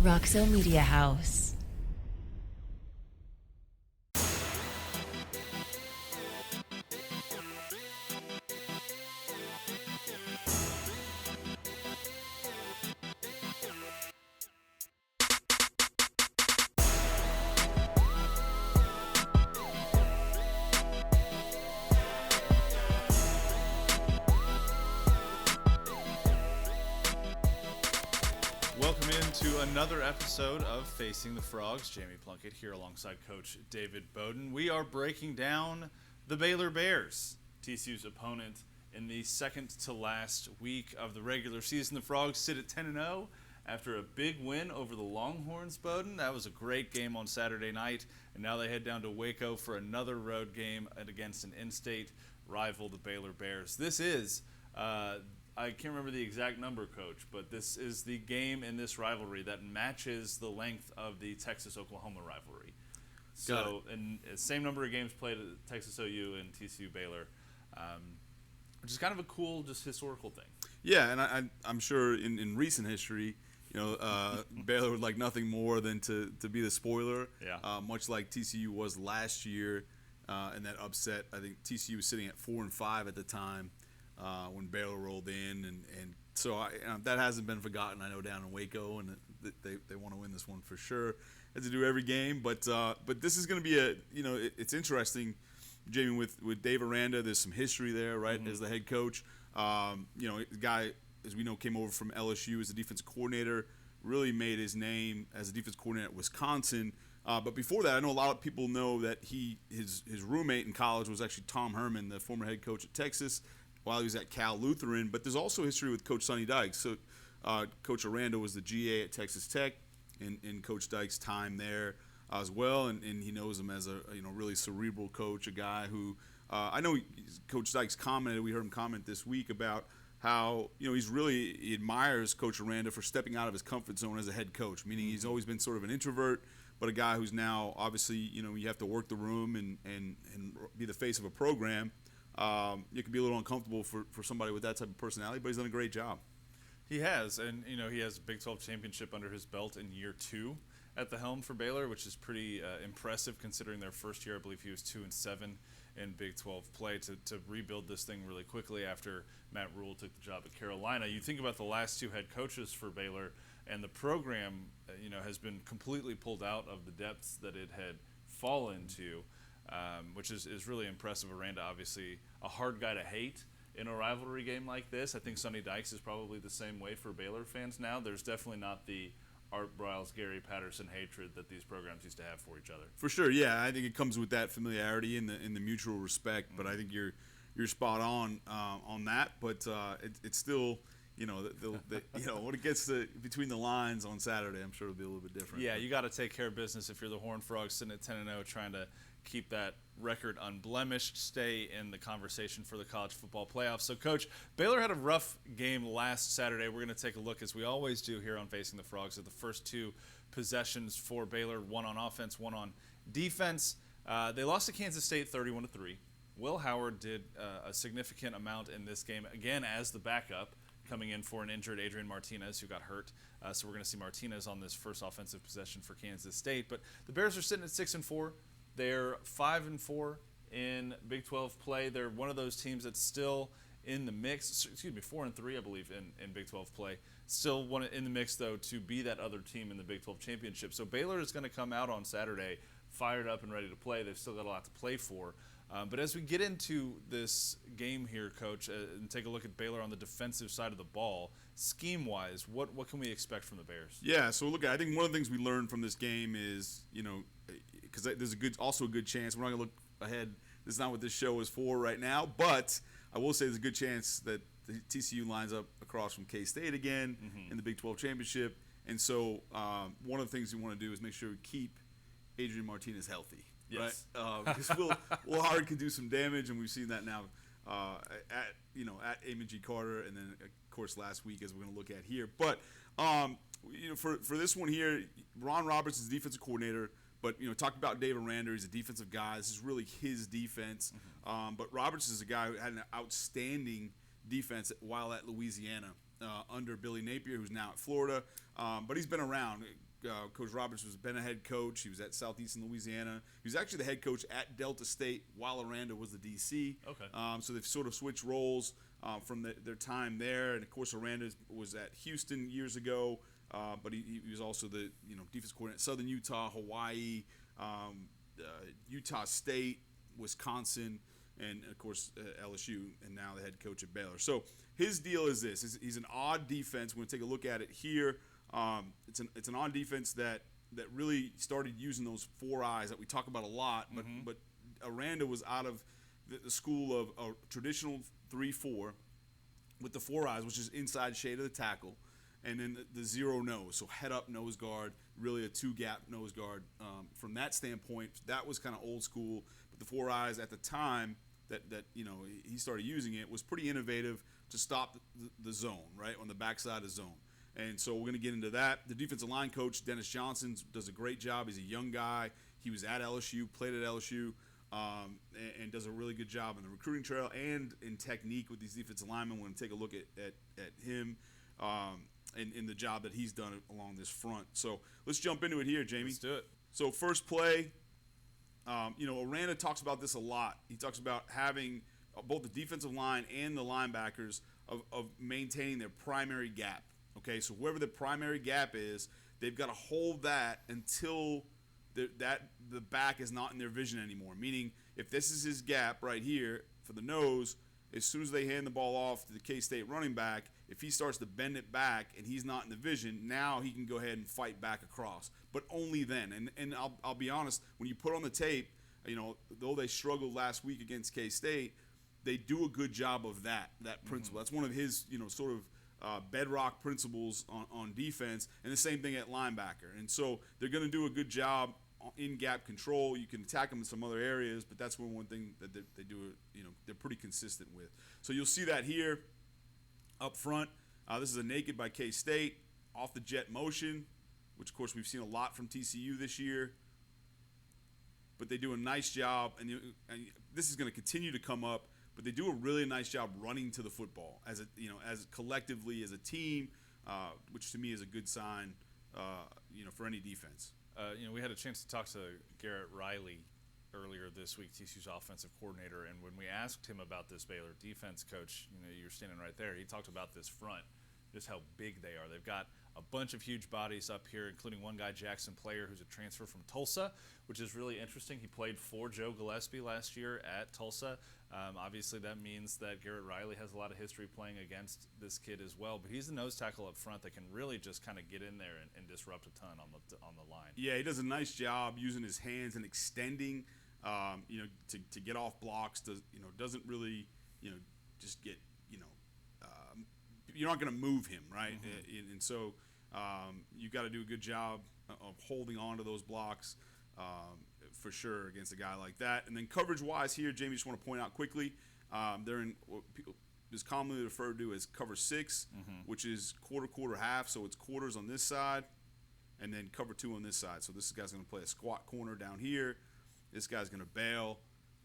Roxo Media House. Welcome into another episode of Facing the Frogs. Jamie Plunkett here alongside Coach David Beaudin. We are breaking down the Baylor Bears, TCU's opponent in the second to last week of the regular season. The Frogs sit at 10-0 after a big win over the Longhorns, Beaudin. That was a great game on Saturday night, and now they head down to Waco for another road game against an in-state rival, the Baylor Bears. This is I can't remember the exact number, Coach, but this is the game in this rivalry that matches the length of the Texas-Oklahoma rivalry. So, and same number of games played at Texas OU and TCU Baylor, which is kind of a cool, just historical thing. Yeah, and I'm sure in recent history, Baylor would like nothing more than to be the spoiler. Yeah. Much like TCU was last year, and that upset. I think TCU was sitting at 4-5 at the time. When Baylor rolled in, and so that hasn't been forgotten. I know down in Waco, and they want to win this one for sure, as they do every game. But this is going to be it's interesting, Jamie, with Dave Aranda. There's some history there, right? Mm-hmm. As the head coach, the guy, as we know, came over from LSU as a defensive coordinator, really made his name as a defensive coordinator at Wisconsin. But before that, I know a lot of people know that his roommate in college was actually Tom Herman, the former head coach at Texas, while he was at Cal Lutheran. But there's also history with Coach Sonny Dykes. So Coach Aranda was the GA at Texas Tech in Coach Dykes' time there as well, and he knows him as a really cerebral coach, a guy who I know Coach Dykes commented, we heard him comment this week about how he admires Coach Aranda for stepping out of his comfort zone as a head coach, meaning he's always been sort of an introvert, but a guy who's now obviously you have to work the room and be the face of a program. It can be a little uncomfortable for somebody with that type of personality, but he's done a great job. He has, and he has a Big 12 championship under his belt in year 2 at the helm for Baylor, which is pretty impressive considering their first year. I believe he was 2-7 in Big 12 play to rebuild this thing really quickly after Matt Rule took the job at Carolina. You think about the last two head coaches for Baylor, and the program has been completely pulled out of the depths that it had fallen to. Which is really impressive. Aranda, obviously, a hard guy to hate in a rivalry game like this. I think Sonny Dykes is probably the same way for Baylor fans now. There's definitely not the Art Briles, Gary Patterson hatred that these programs used to have for each other. For sure, yeah. I think it comes with that familiarity and the mutual respect. But I think you're spot on that. But it's still. When it gets to between the lines on Saturday, I'm sure it'll be a little bit different. Yeah, you got to take care of business if you're the Horned Frogs sitting at 10-0, trying to keep that record unblemished, stay in the conversation for the college football playoffs. So, Coach, Baylor had a rough game last Saturday. We're going to take a look, as we always do here on Facing the Frogs, at the first two possessions for Baylor, one on offense, one on defense. They lost to Kansas State 31-3. Will Howard did a significant amount in this game, again as the backup, coming in for an injured Adrian Martinez, who got hurt. So we're going to see Martinez on this first offensive possession for Kansas State. But the Bears are sitting at 6-4. They're 5-4 in Big 12 play. They're one of those teams that's still in the mix. 4-3, I believe, in Big 12 play. Still in the mix, though, to be that other team in the Big 12 championship. So Baylor is going to come out on Saturday fired up and ready to play. They've still got a lot to play for. But as we get into this game here, Coach, and take a look at Baylor on the defensive side of the ball, scheme-wise, what can we expect from the Bears? Yeah, so look, I think one of the things we learned from this game is, because there's also a good chance, we're not going to look ahead, this is not what this show is for right now, but I will say there's a good chance that the TCU lines up across from K-State again in the Big 12 championship. And so one of the things we want to do is make sure we keep Adrian Martinez healthy. Yes. Right? Because Will Howard can do some damage, and we've seen that now at Amon G. Carter, and then of course last week, as we're going to look at here. But for this one here, Ron Roberts is the defensive coordinator. But talking about Dave Aranda, he's a defensive guy. This is really his defense. But Roberts is a guy who had an outstanding defense while at Louisiana under Billy Napier, who's now at Florida. But he's been around. Coach Roberts has been a head coach. He was at Southeastern Louisiana. He was actually the head coach at Delta State while Aranda was the DC. Okay. So they've sort of switched roles from their time there. And of course, Aranda was at Houston years ago, but he was also the defense coordinator at Southern Utah, Hawaii, Utah State, Wisconsin, and of course LSU, and now the head coach at Baylor. So his deal is this: he's an odd defense. We're going to take a look at it here. It's an odd defense that really started using those four eyes that we talk about a lot. But Aranda was out of the school of a traditional 3-4 with the four eyes, which is inside shade of the tackle, and then the zero nose, so head up nose guard, really a two gap nose guard. From that standpoint, that was kind of old school. But the four eyes at the time that he started using it was pretty innovative to stop the zone, right, on the backside of zone. And so we're going to get into that. The defensive line coach, Dennis Johnson, does a great job. He's a young guy. He was at LSU, played at LSU, and does a really good job on the recruiting trail and in technique with these defensive linemen. We're going to take a look at him and the job that he's done along this front. So let's jump into it here, Jamie. Let's do it. So first play, Aranda talks about this a lot. He talks about having both the defensive line and the linebackers of maintaining their primary gap. Okay, so whoever the primary gap is, they've got to hold that until the back is not in their vision anymore. Meaning, if this is his gap right here for the nose, as soon as they hand the ball off to the K-State running back, if he starts to bend it back and he's not in the vision, now he can go ahead and fight back across. But only then. And I'll be honest, when you put on the tape, though they struggled last week against K-State, they do a good job of that principle. That's one of his, sort of bedrock principles on defense, and the same thing at linebacker. And so they're going to do a good job in gap control. You can attack them in some other areas, but that's one thing that they do. They're pretty consistent with. So you'll see that here up front. This is a naked by K-State off the jet motion, which of course we've seen a lot from TCU this year. But they do a nice job, and this is going to continue to come up. But they do a really nice job running to the football as collectively as a team, which to me is a good sign, for any defense. We had a chance to talk to Garrett Riley earlier this week, TCU's offensive coordinator, and when we asked him about this Baylor defense, coach, you're standing right there. He talked about this front, just how big they are. They've got a bunch of huge bodies up here, including one guy, Jackson Player, who's a transfer from Tulsa, which is really interesting. He played for Joe Gillespie last year at Tulsa. Obviously, that means that Garrett Riley has a lot of history playing against this kid as well. But he's the nose tackle up front that can really just kind of get in there and disrupt a ton on the line. Yeah, he does a nice job using his hands and extending, to get off blocks. Doesn't really, just get, you're not going to move him, right? Mm-hmm. And so you've got to do a good job of holding on to those blocks. For sure against a guy like that. And then coverage-wise here, Jamie, just want to point out quickly, they're in what people is commonly referred to as cover 6, which is quarter, half. So it's quarters on this side and then cover 2 on this side. So this guy's going to play a squat corner down here. This guy's going to bail.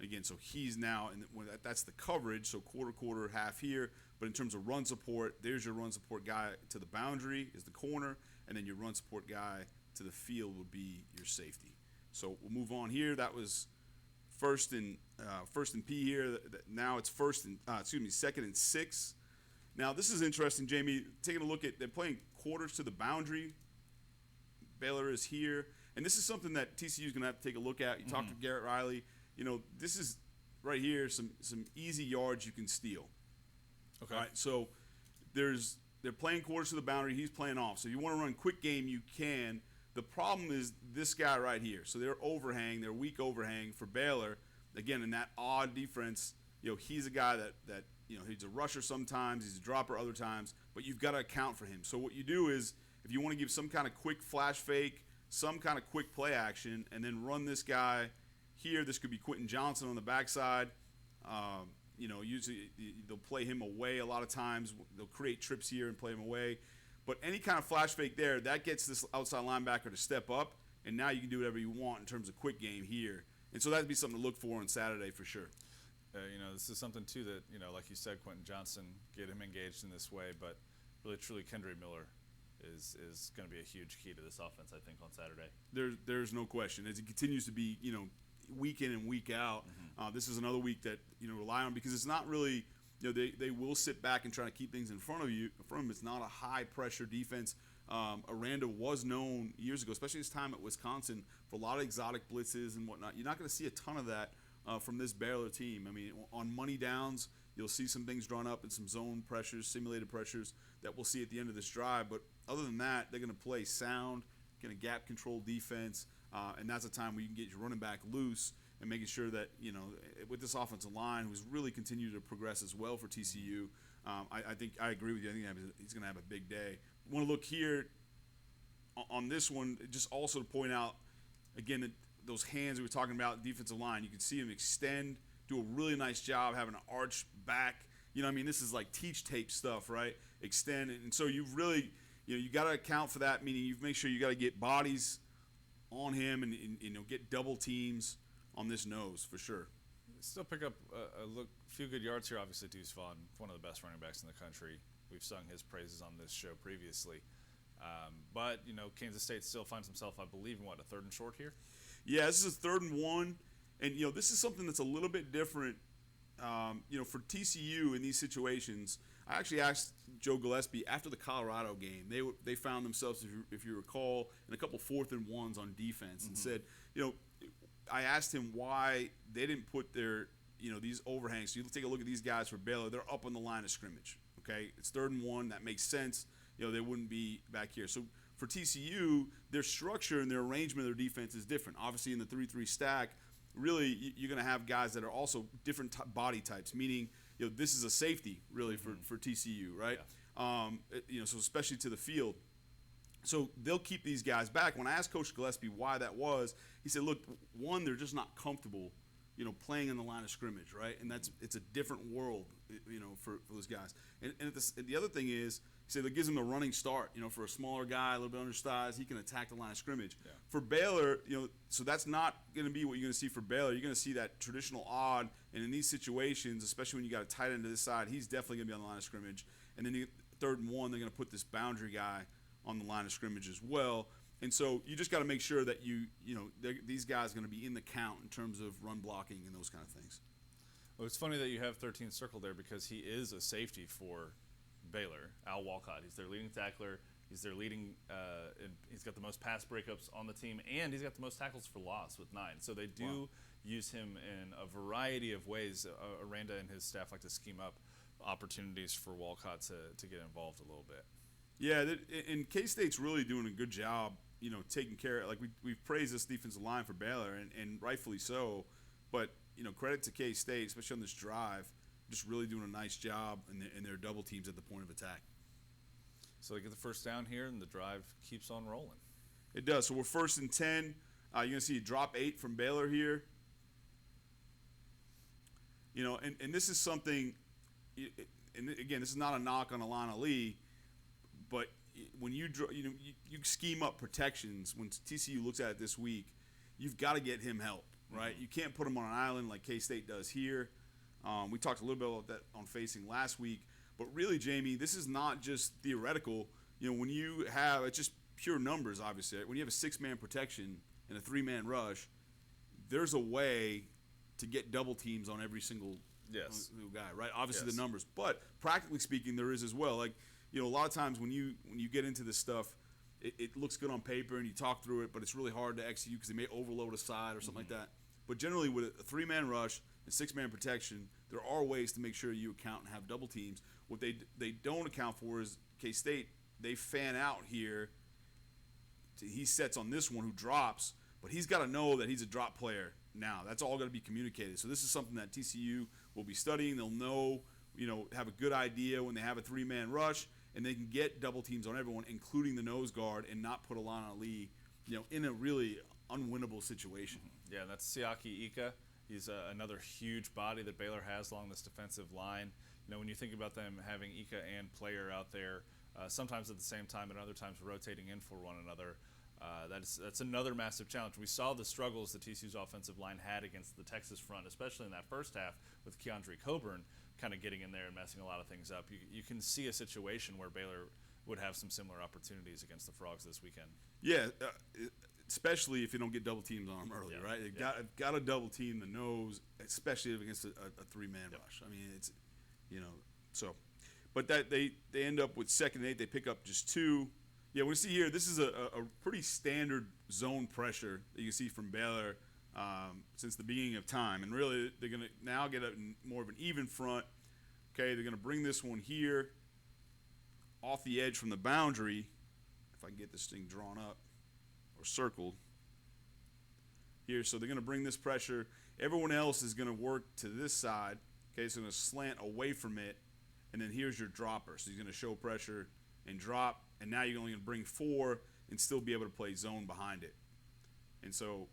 Again, so he's now, and that's the coverage, so quarter, half here. But in terms of run support, there's your run support guy to the boundary is the corner, and then your run support guy to the field would be your safety. So we'll move on here. That was first and P here. Now it's second and 6. Now this is interesting, Jamie. Taking a look at, they're playing quarters to the boundary. Baylor is here, and this is something that TCU is going to have to take a look at. You talked to Garrett Riley. This is right here some easy yards you can steal. Okay. All right. So they're playing quarters to the boundary. He's playing off. So if you want to run quick game, you can. The problem is this guy right here. So they're they're weak overhang for Baylor. Again, in that odd defense, he's a guy that he's a rusher sometimes, he's a dropper other times, but you've got to account for him. So what you do is, if you want to give some kind of quick flash fake, some kind of quick play action, and then run this guy here, this could be Quentin Johnson on the backside. Usually they'll play him away a lot of times. They'll create trips here and play him away. But any kind of flash fake there, that gets this outside linebacker to step up, and now you can do whatever you want in terms of quick game here. And so that'd be something to look for on Saturday for sure. This is something, too, that, like you said, Quentin Johnson, get him engaged in this way. But really, truly, Kendra Miller is going to be a huge key to this offense, I think, on Saturday. There's no question. As it continues to be, week in and week out, this is another week that, rely on, because it's not really, they will sit back and try to keep things in front of them. It's not a high-pressure defense. Aranda was known years ago, especially his time at Wisconsin, for a lot of exotic blitzes and whatnot. You're not going to see a ton of that from this Baylor team. I mean, on money downs, you'll see some things drawn up and some zone pressures, simulated pressures that we'll see at the end of this drive. But other than that, they're going to play sound, going to gap control defense, and that's a time where you can get your running back loose and making sure that, with this offensive line, who's really continued to progress as well for TCU, I think I agree with you. I think he's going to have a big day. I want to look here on this one, just also to point out, again, that those hands we were talking about, defensive line, you can see him extend, do a really nice job having an arch back. This is like teach tape stuff, right? Extend. And so you've really, you got to account for that, meaning you make sure you got to get bodies on him and get double teams on this nose for sure. Still pick up a few good yards here. Obviously, Deuce Vaughn, one of the best running backs in the country. We've sung his praises on this show previously. But, Kansas State still finds himself, I believe, in a 3rd and short here? Yeah, this is a 3rd and 1. And, this is something that's a little bit different, for TCU in these situations. I actually asked Joe Gillespie after the Colorado game. They found themselves, if you recall, in a couple 4th and 1s on defense and said, I asked him why they didn't put their, these overhangs. So you take a look at these guys for Baylor. They're up on the line of scrimmage, okay? It's 3rd and 1. That makes sense. They wouldn't be back here. So for TCU, their structure and their arrangement of their defense is different. Obviously, in the 3-3 stack, really you're going to have guys that are also different body types, meaning, this is a safety, really, for TCU, right? Yeah. So especially to the field. So they'll keep these guys back. When I asked Coach Gillespie why that was, he said, look, one, they're just not comfortable, playing in the line of scrimmage, right? And it's a different world, for those guys. And the other thing is, he said, that gives him a running start, for a smaller guy, a little bit undersized, he can attack the line of scrimmage. Yeah. For Baylor, so that's not going to be what you're going to see for Baylor. You're going to see that traditional odd, and in these situations, especially when you got a tight end to this side, he's definitely going to be on the line of scrimmage. And then 3rd and 1, they're going to put this boundary guy on the line of scrimmage as well. And so you just got to make sure that these guys are going to be in the count in terms of run blocking and those kind of things. Well, it's funny that you have 13 circled there because he is a safety for Baylor. Al Walcott, he's their leading tackler. He's their leading, and he's got the most pass breakups on the team, and he's got the most tackles for loss with 9. So they do use him in a variety of ways. Aranda and his staff like to scheme up opportunities for Walcott to get involved a little bit. Yeah, and K-State's really doing a good job, taking care of, like we've praised this defensive line for Baylor, and rightfully so, but, credit to K-State, especially on this drive, just really doing a nice job in their double teams at the point of attack. So they get the first down here, and the drive keeps on rolling. It does. So we're 1st and 10. You're going to see a drop 8 from Baylor here. And this is something, and again, this is not a knock on Alana Lee, but when you scheme up protections, when TCU looks at it this week, you've got to get him help, right? You can't put him on an island like K-State does here. We talked a little bit about that on Facing last week. But really, Jamie, this is not just theoretical. When you have – it's just pure numbers, obviously. When you have a 6-man protection and a 3-man rush, there's a way to get double teams on every single guy, right? Obviously, the numbers. But practically speaking, there is as well. Like, a lot of times when you get into this stuff, it looks good on paper and you talk through it, but it's really hard to execute because they may overload a side or something like that. But generally, with a 3-man rush and 6-man protection, there are ways to make sure you account and have double teams. What they don't account for is K-State, they fan out here. He sets on this one who drops, but he's got to know that he's a drop player now. That's all got to be communicated. So this is something that TCU will be studying. They'll know, have a good idea when they have a 3-man rush, and they can get double teams on everyone, including the nose guard, and not put Alana Lee, in a really unwinnable situation. Yeah, that's Siaki Ika. He's another huge body that Baylor has along this defensive line. When you think about them having Ika and Player out there, sometimes at the same time and other times rotating in for one another, that's another massive challenge. We saw the struggles the TCU's offensive line had against the Texas front, especially in that first half with Keandre Coburn kind of getting in there and messing a lot of things up. You can see a situation where Baylor would have some similar opportunities against the Frogs this weekend. Yeah, especially if you don't get double teams on them early, right? You got to double team the nose, especially against a three-man rush. I mean, it's, so. But that they end up with 2nd and 8. They pick up just 2. Yeah, we see here, this is a pretty standard zone pressure that you see from Baylor since the beginning of time. And really, they're going to now get more of an even front. Okay, they're going to bring this one here off the edge from the boundary. If I can get this thing drawn up or circled here. So they're going to bring this pressure. Everyone else is going to work to this side. Okay, so they're going to slant away from it. And then here's your dropper. So he's going to show pressure and drop. And now you're only going to bring 4 and still be able to play zone behind it. And so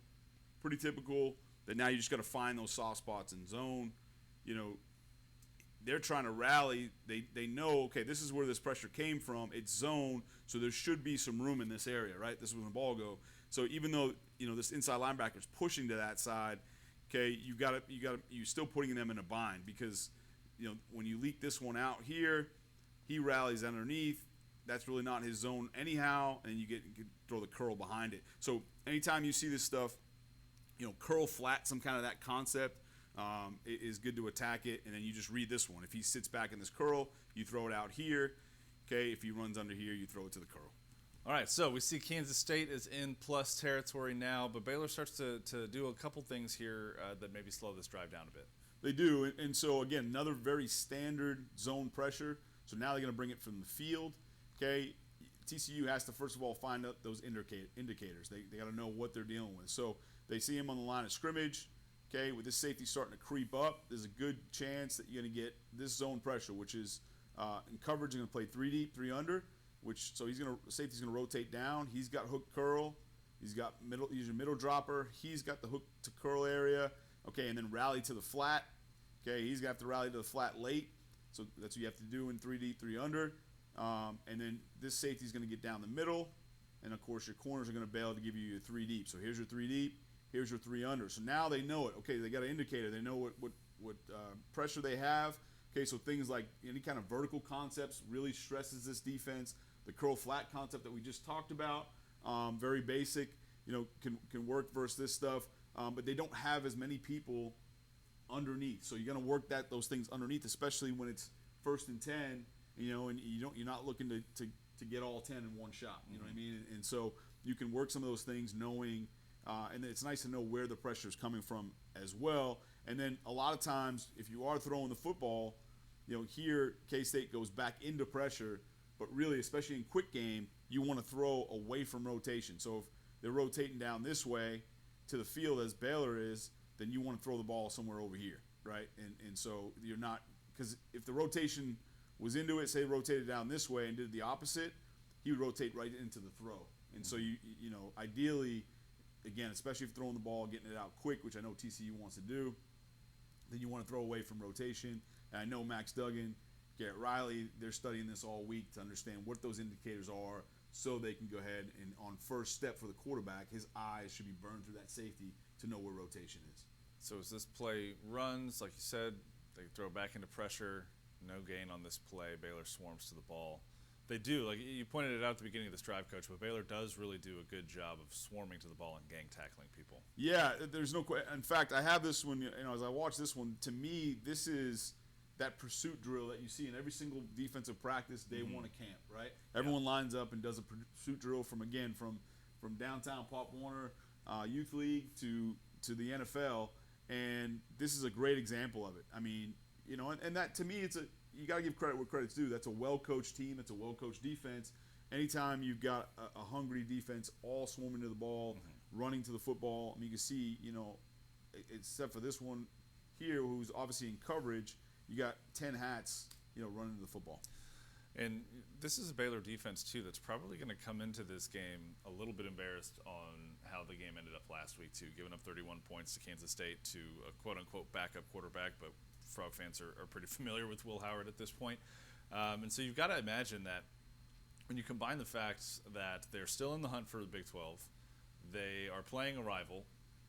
pretty typical that now you just got to find those soft spots in zone. They're trying to rally. They know, okay, this is where this pressure came from. It's zone, so there should be some room in this area, right? This is when the ball go. So even though, this inside linebacker is pushing to that side, okay, you're still putting them in a bind because, when you leak this one out here, he rallies underneath. That's really not his zone anyhow, and you can throw the curl behind it. So anytime you see this stuff, curl flat, some kind of that concept, it is good to attack it, and then you just read this one. If he sits back in this curl, you throw it out here. Okay, if he runs under here, you throw it to the curl. All right, so we see Kansas State is in plus territory now, but Baylor starts to do a couple things here that maybe slow this drive down a bit. They do, and so, again, another very standard zone pressure. So now they're going to bring it from the field. Okay, TCU has to, first of all, find out those indicators. They got to know what they're dealing with. So they see him on the line of scrimmage. Okay, with this safety starting to creep up, there's a good chance that you're going to get this zone pressure, which is in coverage, going to play 3 deep, 3 under. So safety's going to rotate down. He's got hook curl. He's got he's your middle dropper. He's got the hook to curl area. Okay, and then rally to the flat. Okay, he's going to have to rally to the flat late. So that's what you have to do in 3 deep, 3 under. And then this safety's going to get down the middle. And, of course, your corners are going to bail to give you your 3 deep. So here's your 3 deep. Here's your 3 under. So now they know it. Okay, they got an indicator. They know what pressure they have. Okay, so things like any kind of vertical concepts really stresses this defense. The curl flat concept that we just talked about, very basic, can work versus this stuff. But they don't have as many people underneath. So you're going to work those things underneath, especially when it's 1st and 10, and you're not looking to get all 10 in one shot. You know what I mean? And so you can work some of those things knowing, and it's nice to know where the pressure is coming from as well. And then a lot of times, if you are throwing the football, here K-State goes back into pressure, but really, especially in quick game, you want to throw away from rotation. So if they're rotating down this way to the field as Baylor is, then you want to throw the ball somewhere over here, right? And so you're not, because if the rotation was into it, say rotated down this way and did the opposite, he would rotate right into the throw. And so ideally, again, especially if you're throwing the ball, getting it out quick, which I know TCU wants to do, then you want to throw away from rotation. And I know Max Duggan, Garrett Riley, they're studying this all week to understand what those indicators are so they can go ahead and on first step for the quarterback, his eyes should be burned through that safety to know where rotation is. So as this play runs, like you said, they throw back into pressure, no gain on this play. Baylor swarms to the ball. They do, like you pointed it out at the beginning of this drive, Coach, but Baylor does really do a good job of swarming to the ball and gang tackling people. Yeah, there's no question. In fact, I have this one, as I watch this one, to me, this is that pursuit drill that you see in every single defensive practice day one of camp, right? Everyone lines up and does a pursuit drill from downtown Pop Warner Youth League to the NFL, and this is a great example of it. I mean, and that to me, you got to give credit where credit's due. That's a well-coached team. It's a well-coached defense. Anytime you've got a hungry defense all swarming to the ball, running to the football, I mean, you can see, except for this one here, who's obviously in coverage, you got 10 hats, running to the football. And this is a Baylor defense, too, that's probably going to come into this game a little bit embarrassed on how the game ended up last week, too, giving up 31 points to Kansas State to a quote-unquote backup quarterback, but Frog fans are pretty familiar with Will Howard at this point. And so you've got to imagine that when you combine the fact that they're still in the hunt for the Big 12, they are playing a rival,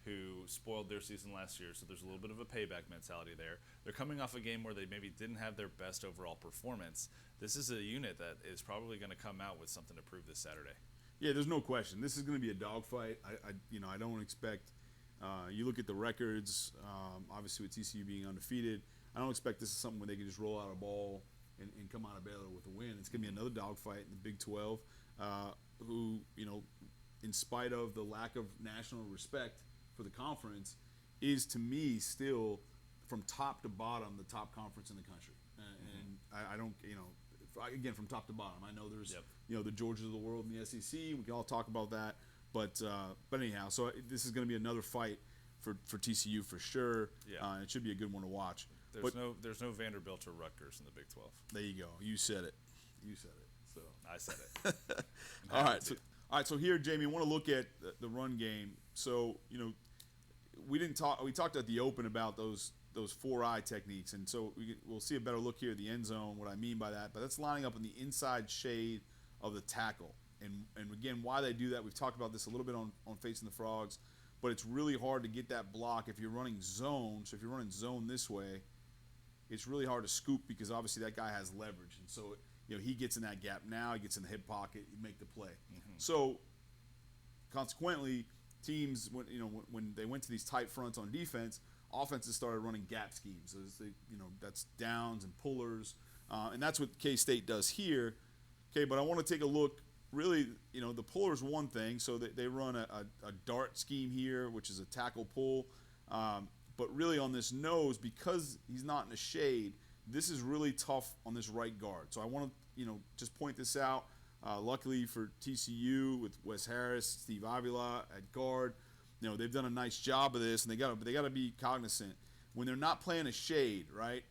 who spoiled their season last year, so there's a little bit of a payback mentality there. They're coming off a game where they maybe didn't have their best overall performance. This is a unit that is probably going to come out with something to prove this Saturday. Yeah, there's no question. This is going to be a dogfight. I don't expect. You look at the records. Obviously, with TCU being undefeated, I don't expect this is something where they can just roll out a ball and come out of Baylor with a win. It's going to be another dogfight in the Big 12. Who, in spite of the lack of national respect for the conference, is to me still, from top to bottom, the top conference in the country. And I don't, again, from top to bottom. I know there's, the Georgias of the world in the SEC. We can all talk about that. But anyhow, so this is going to be another fight for TCU for sure. Yeah. It should be a good one to watch. There's no Vanderbilt or Rutgers in the Big 12. There you go. You said it. So I said it. All right. So here, Jamie, I want to look at the run game. So we talked at the open about those 4-eye techniques, and so we'll see a better look here at the end zone. What I mean by that, but that's lining up in the inside shade of the tackle, and again, why they do that. We've talked about this a little bit on Facing the Frogs, but it's really hard to get that block if you're running zone. So if you're running zone this way, it's really hard to scoop because obviously that guy has leverage, and so he gets in that gap now. He gets in the hip pocket. You make the play. Mm-hmm. So consequently, teams when they went to these tight fronts on defense, offenses started running gap schemes. So that's downs and pullers, and that's what K-State does here. Okay, but I want to take a look. Really, the puller is one thing. So they run a dart scheme here, which is a tackle pull. But really on this nose, because he's not in the shade, this is really tough on this right guard. So I want to just point this out. Luckily for TCU with Wes Harris, Steve Avila at guard, they've done a nice job of this, and they got to be cognizant when they're not playing a shade, right?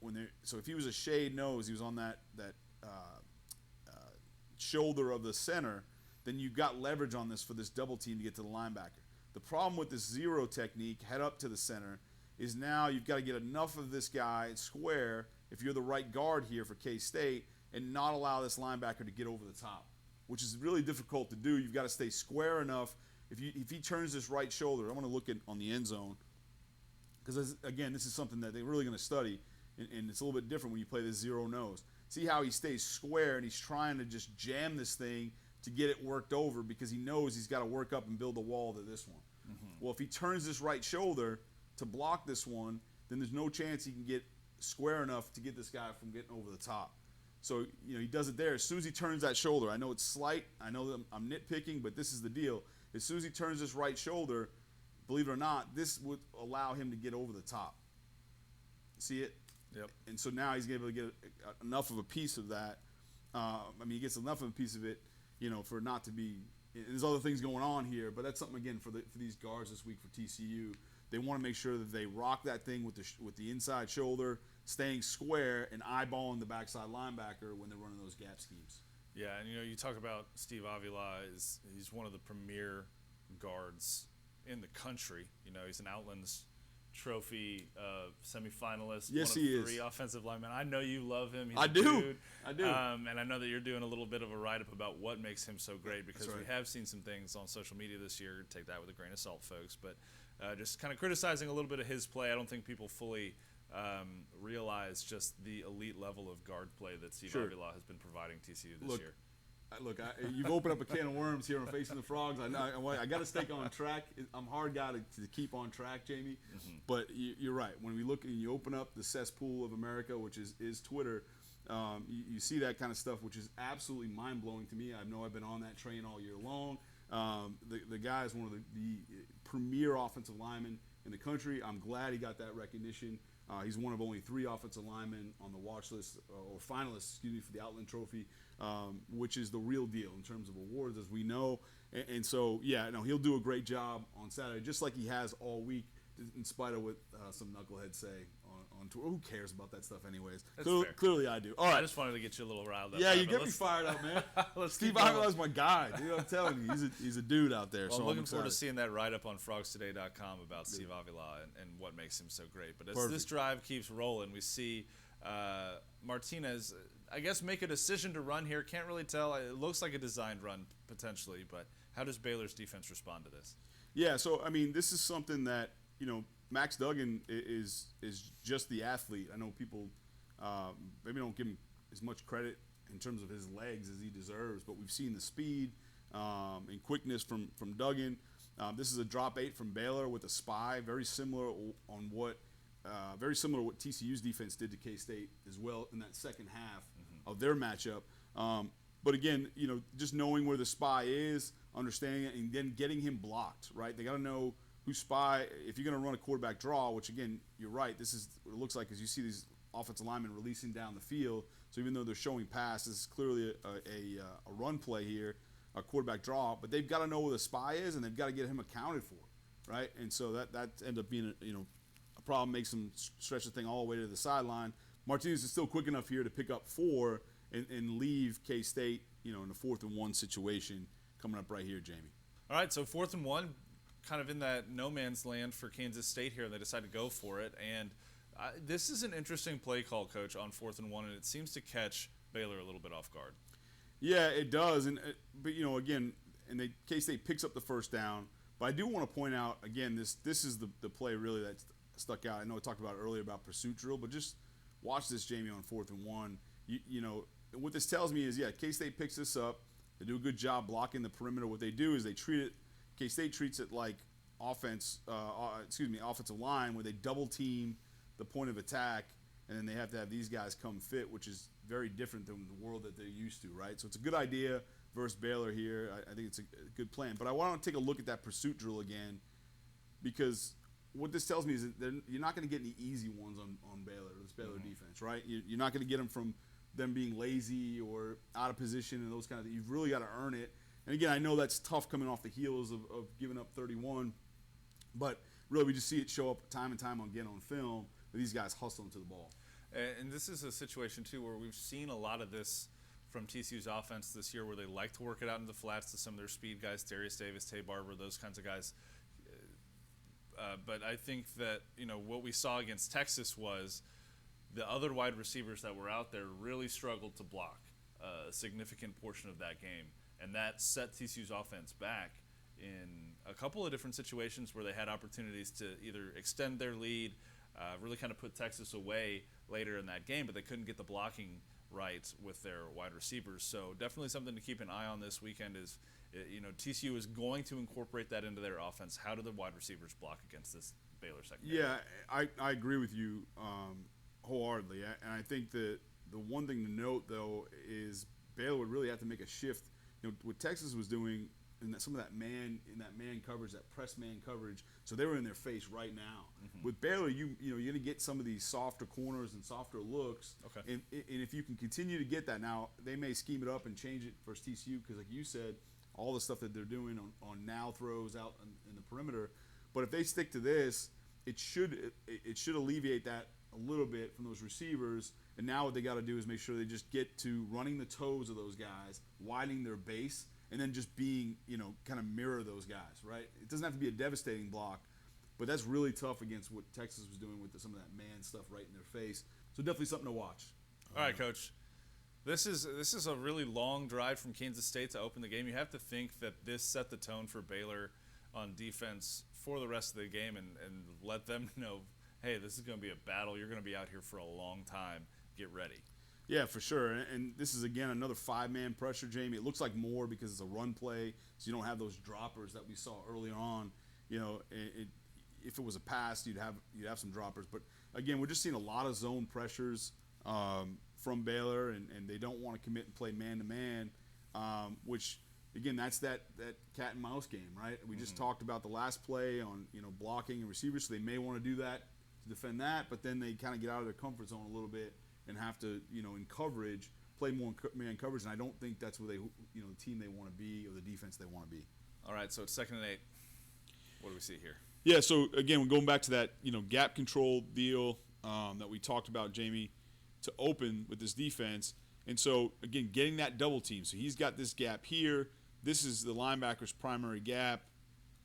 So if he was a shade nose, he was on that shoulder of the center, then you've got leverage on this for this double team to get to the linebacker. The problem with this zero technique, head up to the center, is now you've got to get enough of this guy square if you're the right guard here for K-State and not allow this linebacker to get over the top, which is really difficult to do. You've got to stay square enough. If he turns this right shoulder, I want to look at on the end zone because, again, this is something that they're really going to study, and it's a little bit different when you play this zero nose. See how he stays square, and he's trying to just jam this thing to get it worked over because he knows he's got to work up and build a wall to this one. Mm-hmm. Well, if he turns this right shoulder to block this one, then there's no chance he can get square enough to get this guy from getting over the top. So, he does it there. As soon as he turns that shoulder, I know it's slight. I know that I'm nitpicking, but this is the deal. As soon as he turns this right shoulder, believe it or not, this would allow him to get over the top. See it? Yep. And so now he's able to get enough of a piece of that. He gets enough of a piece of it, for it not to be. There's other things going on here, but that's something again for these guards this week for TCU. They want to make sure that they rock that thing with the inside shoulder, staying square and eyeballing the backside linebacker when they're running those gap schemes. Yeah, and you talk about Steve Avila he's one of the premier guards in the country. He's an Outlands Trophy semifinalist. Yes, one of he is. 3 offensive linemen. I know you love him. He's I a do. Dude. I do. And I know that you're doing a little bit of a write-up about what makes him so great because That's right. we have seen some things on social media this year. Take that with a grain of salt, folks. But just kind of criticizing a little bit of his play. I don't think people fully realize just the elite level of guard play that Steve Avila has been providing TCU this year. Look, you've opened up a can of worms here on Facing the Frogs. I know I got to stay on track. I'm a hard guy to keep on track, Jamie. Mm-hmm. But you're right. When we look and you open up the cesspool of America, which is Twitter, you see that kind of stuff, which is absolutely mind-blowing to me. I know I've been on that train all year long. The guy is one of the premier offensive linemen in the country. I'm glad he got that recognition. He's one of only 3 offensive linemen on the watch list or finalists, for the Outland Trophy, which is the real deal in terms of awards, as we know. And so, he'll do a great job on Saturday, just like he has all week, in spite of what some knuckleheads say on tour. Who cares about that stuff anyways? Clearly I do. All right. I just wanted to get you a little riled up. Yeah, you get me fired up, man. Steve Avila's my guy, dude. I'm telling you, he's a dude out there. Well, so I'm looking forward to seeing that write-up on frogstoday.com about Steve Avila and what makes him so great. But as this drive keeps rolling, we see Martinez, I guess, make a decision to run here. Can't really tell. It looks like a designed run, potentially, but How does Baylor's defense respond to this? Yeah, so I mean, this is something that Max Duggan is just the athlete. I know people maybe don't give him as much credit in terms of his legs as he deserves, but we've seen the speed and quickness from Duggan. This is a drop 8 from Baylor with a spy, very similar on what to what TCU's defense did to K-State as well in that second half of their matchup. But again, just knowing where the spy is, understanding it, and then getting him blocked, right? They got to know who spy. If you're going to run a quarterback draw, which again, you're right, this is what it looks like as you see these offensive linemen releasing down the field. So even though they're showing pass, this is clearly a run play here, a quarterback draw. But they've got to know where the spy is, and they've got to get him accounted for, right? And so that ended up being a problem, makes them stretch the thing all the way to the sideline. Martinez is still quick enough here to pick up 4 and leave K-State, in a 4th and 1 situation coming up right here, Jamie. All right, so 4th and 1, kind of in that no man's land for Kansas State here. They decide to go for it, and this is an interesting play call, Coach, on 4th and 1, and it seems to catch Baylor a little bit off guard. Yeah, it does, but again, and K-State picks up the first down. But I do want to point out again, this is the play really that stuck out. I know I talked about it earlier about pursuit drill, but just watch this, Jamie, on 4th and 1. What this tells me is, K-State picks this up. They do a good job blocking the perimeter. What they do is K-State treats it like offensive line, where they double team the point of attack, and then they have to have these guys come fit, which is very different than the world that they're used to, right? So it's a good idea versus Baylor here. I think it's a good plan. But I want to take a look at that pursuit drill again, because what this tells me is that you're not going to get any easy ones on Baylor, this Baylor defense, right? You're not going to get them from them being lazy or out of position and those kind of things. You've really got to earn it. And again, I know that's tough coming off the heels of giving up 31, but really we just see it show up time and time again on film with these guys hustling to the ball. And this is a situation, too, where we've seen a lot of this from TCU's offense this year, where they like to work it out in the flats to some of their speed guys, Darius Davis, Tay Barber, those kinds of guys. But I think that, what we saw against Texas was the other wide receivers that were out there really struggled to block a significant portion of that game. And that set TCU's offense back in a couple of different situations where they had opportunities to either extend their lead, really kind of put Texas away later in that game, but they couldn't get the blocking right with their wide receivers. So definitely something to keep an eye on this weekend is, TCU is going to incorporate that into their offense. How do the wide receivers block against this Baylor secondary? Yeah, I agree with you wholeheartedly. And I think that the one thing to note, though, is Baylor would really have to make a shift. What Texas was doing in some of that man coverage, that press man coverage, so they were in their face right now. With Baylor, you're going to get some of these softer corners and softer looks. Okay. And if you can continue to get that, now they may scheme it up and change it versus TCU because, like you said, all the stuff that they're doing on now throws out in the perimeter. But if they stick to this, it should alleviate that a little bit from those receivers. And now what they got to do is make sure they just get to running the toes of those guys, widening their base, and then just being, kind of mirror those guys, right? It doesn't have to be a devastating block, but that's really tough against what Texas was doing with some of that man stuff right in their face. So definitely something to watch. All right, Coach. This is a really long drive from Kansas State to open the game. You have to think that this set the tone for Baylor on defense for the rest of the game and let them know, hey, this is going to be a battle. You're going to be out here for a long time. Get ready. Yeah, for sure. And this is, again, another 5-man pressure, Jamie. It looks like more because it's a run play, so you don't have those droppers that we saw early on. If it was a pass, you'd have some droppers. But, again, we're just seeing a lot of zone pressures from Baylor, and they don't want to commit and play man-to-man, which, again, that's that cat and mouse game, right? We just talked about the last play on, blocking and receivers, so they may want to do that to defend that, but then they kind of get out of their comfort zone a little bit and have to, in coverage, play more man coverage, and I don't think that's where they, the team they want to be or the defense they want to be. All right, so it's 2nd and 8. What do we see here? Yeah, so again, we're going back to that, gap control deal that we talked about, Jamie, to open with this defense. And so, again, getting that double team. So he's got this gap here. This is the linebacker's primary gap,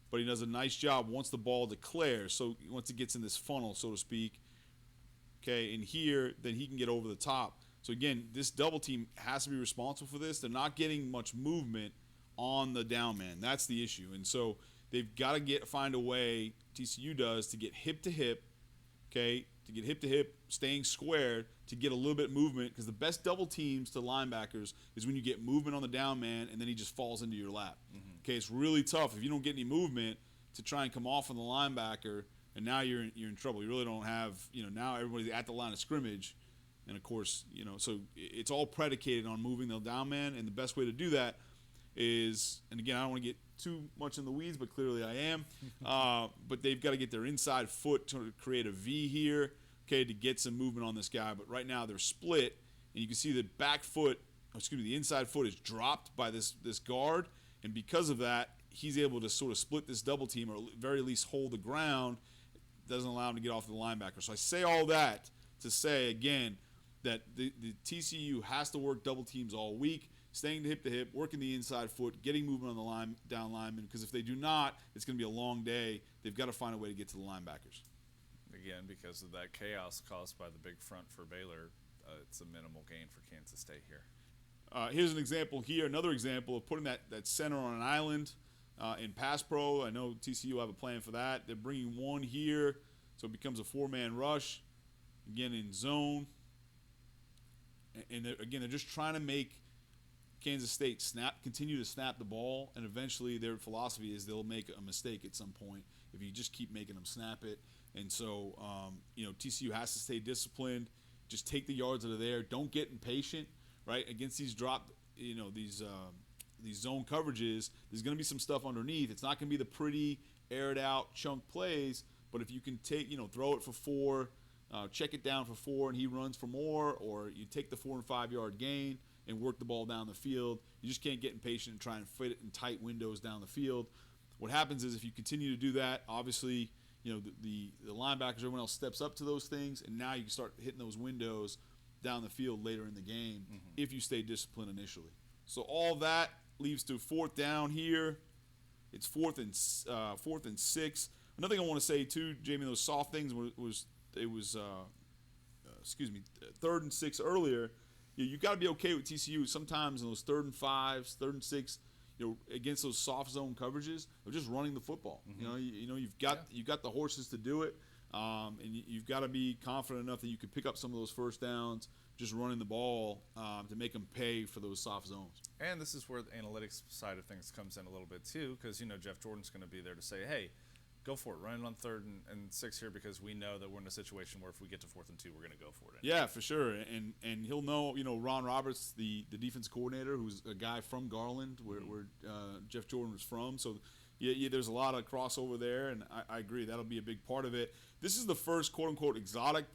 but he does a nice job once the ball declares. So once it gets in this funnel, so to speak, okay, and here, then he can get over the top. So, again, this double team has to be responsible for this. They're not getting much movement on the down man. That's the issue. And so they've got to find a way, TCU does, to get hip to hip, okay, to get hip to hip, staying square, to get a little bit movement, because the best double teams to linebackers is when you get movement on the down man and then he just falls into your lap. Okay, it's really tough if you don't get any movement to try and come off on the linebacker, and now you're in trouble. You really don't have, now everybody's at the line of scrimmage, and of course, so it's all predicated on moving the down man, and the best way to do that is, and again, I don't want to get too much in the weeds, but clearly I am, but they've got to get their inside foot to create a V here, okay, to get some movement on this guy. But right now they're split, and you can see the the inside foot is dropped by this guard, and because of that, he's able to sort of split this double team, or at very least hold the ground. It doesn't allow him to get off the linebacker. So I say all that to say, again, that the TCU has to work double teams all week, staying hip to hip, working the inside foot, getting movement on the down lineman, because if they do not, it's going to be a long day. They've got to find a way to get to the linebackers. Again, because of that chaos caused by the big front for Baylor, it's a minimal gain for Kansas State here. Here's an example here, another example of putting that center on an island in pass pro. I know TCU will have a plan for that. They're bringing one here, so it becomes a four-man rush, again in zone. And they're just trying to make Kansas State continue to snap the ball, and eventually their philosophy is they'll make a mistake at some point if you just keep making them snap it. And so, TCU has to stay disciplined, just take the yards that are there. Don't get impatient, right? Against these these zone coverages, there's going to be some stuff underneath. It's not going to be the pretty aired out chunk plays, but if you can throw it for 4, check it down for 4, and he runs for more, or you take the 4 and 5 yard gain and work the ball down the field. You just can't get impatient and try and fit it in tight windows down the field. What happens is if you continue to do that, obviously, the linebackers, everyone else steps up to those things, and now you can start hitting those windows down the field later in the game if you stay disciplined initially. So all that leaves to 4th down here. It's 4th and 6. Another thing I want to say too, Jamie, those soft things was 3rd and 6 earlier. You got to be okay with TCU sometimes in those 3rd and 5s, 3rd and 6. Against those soft zone coverages of just running the football. You've got the horses to do it, and you've got to be confident enough that you can pick up some of those first downs just running the ball to make them pay for those soft zones. And this is where the analytics side of things comes in a little bit too, because Jeff Jordan's going to be there to say, hey, go for it. Run it on 3rd and 6 here, because we know that we're in a situation where if we get to 4th and 2, we're going to go for it. Yeah, for sure. And he'll know, Ron Roberts, the defense coordinator, who's a guy from Garland, where Jeff Jordan was from. So, yeah, there's a lot of crossover there, and I agree. That'll be a big part of it. This is the first quote-unquote exotic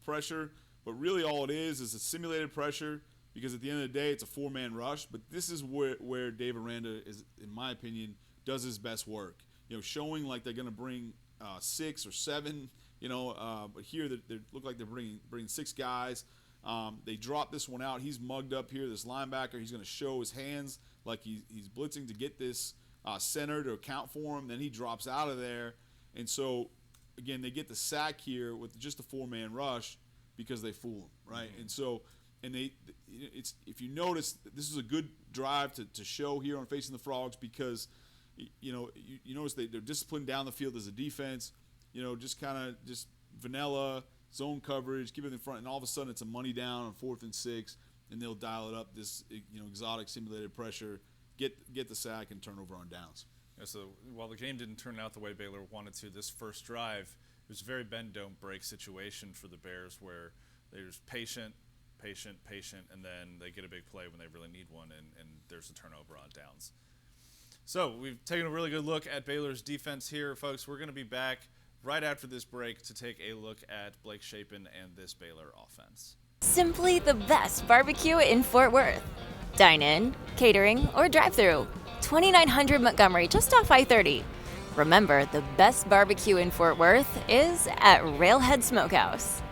pressure, but really all it is a simulated pressure, because at the end of the day, it's a 4-man rush. But this is where Dave Aranda is, in my opinion, does his best work. Showing like they're going to bring 6 or 7, but here they look like they're bringing 6 guys. They drop this one out. He's mugged up here, this linebacker. He's going to show his hands like he's blitzing to get this center to account for him. Then he drops out of there. And so, again, they get the sack here with just a 4-man rush because they fool him, right? And so, if you notice, this is a good drive to show here on Facing the Frogs, because – you notice they're disciplined down the field as a defense, just kind of just vanilla zone coverage, keep it in front, and all of a sudden it's a money down on 4th and 6, and they'll dial it up, this exotic simulated pressure, get the sack and turnover on downs. Yeah, so while the game didn't turn out the way Baylor wanted to, this first drive, it was a very bend don't break situation for the Bears, where they're just patient, and then they get a big play when they really need one, and there's a turnover on downs. So we've taken a really good look at Baylor's defense here, folks. We're going to be back right after this break to take a look at Blake Shapen and this Baylor offense. Simply the best barbecue in Fort Worth. Dine-in, catering, or drive-thru. 2900 Montgomery, just off I-30. Remember, the best barbecue in Fort Worth is at Railhead Smokehouse.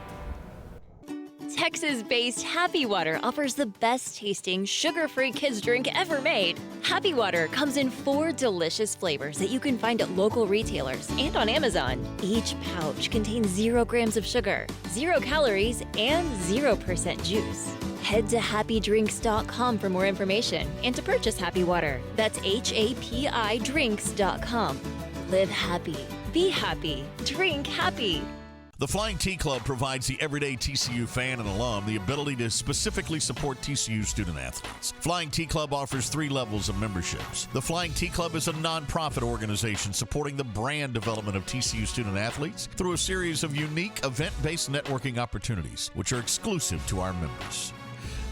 Texas-based Happy Water offers the best-tasting, sugar-free kids drink ever made. Happy Water comes in 4 delicious flavors that you can find at local retailers and on Amazon. Each pouch contains 0 grams of sugar, 0 calories, and 0% juice. Head to happydrinks.com for more information and to purchase Happy Water. That's HAPIDrinks.com. Live happy, be happy, drink happy. The Flying T Club provides the everyday TCU fan and alum the ability to specifically support TCU student athletes. Flying T Club offers 3 levels of memberships. The Flying T Club is a nonprofit organization supporting the brand development of TCU student athletes through a series of unique event-based networking opportunities, which are exclusive to our members.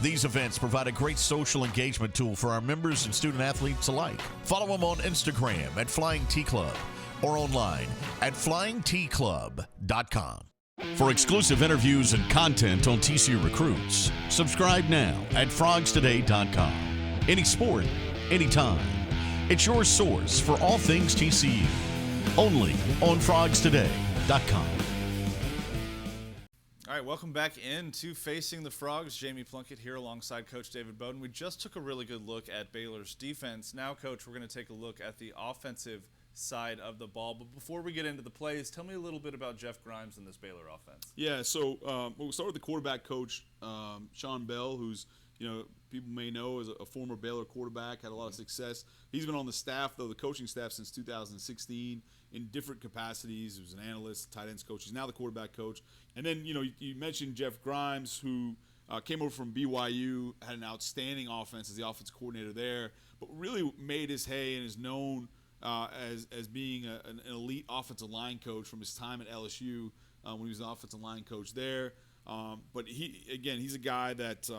These events provide a great social engagement tool for our members and student athletes alike. Follow them on Instagram at Flying T Club or online at flyingtclub.com. For exclusive interviews and content on TCU recruits, subscribe now at frogstoday.com. Any sport, anytime. It's your source for all things TCU. Only on frogstoday.com. All right, welcome back into Facing the Frogs. Jamie Plunkett here alongside Coach David Beaudin. We just took a really good look at Baylor's defense. Now, Coach, we're going to take a look at the offensive side of the ball. But before we get into the plays, tell me a little bit about Jeff Grimes and this Baylor offense. Yeah, so we'll start with the quarterback coach, Sean Bell, who's, people may know as a former Baylor quarterback, had a lot of success. He's been on the staff, though, the coaching staff since 2016 in different capacities. He was an analyst, tight ends coach. He's now the quarterback coach. And then, you mentioned Jeff Grimes, who came over from BYU, had an outstanding offense as the offensive coordinator there, but really made his hay and is known as being an elite offensive line coach from his time at LSU when he was an offensive line coach there. But he's a guy that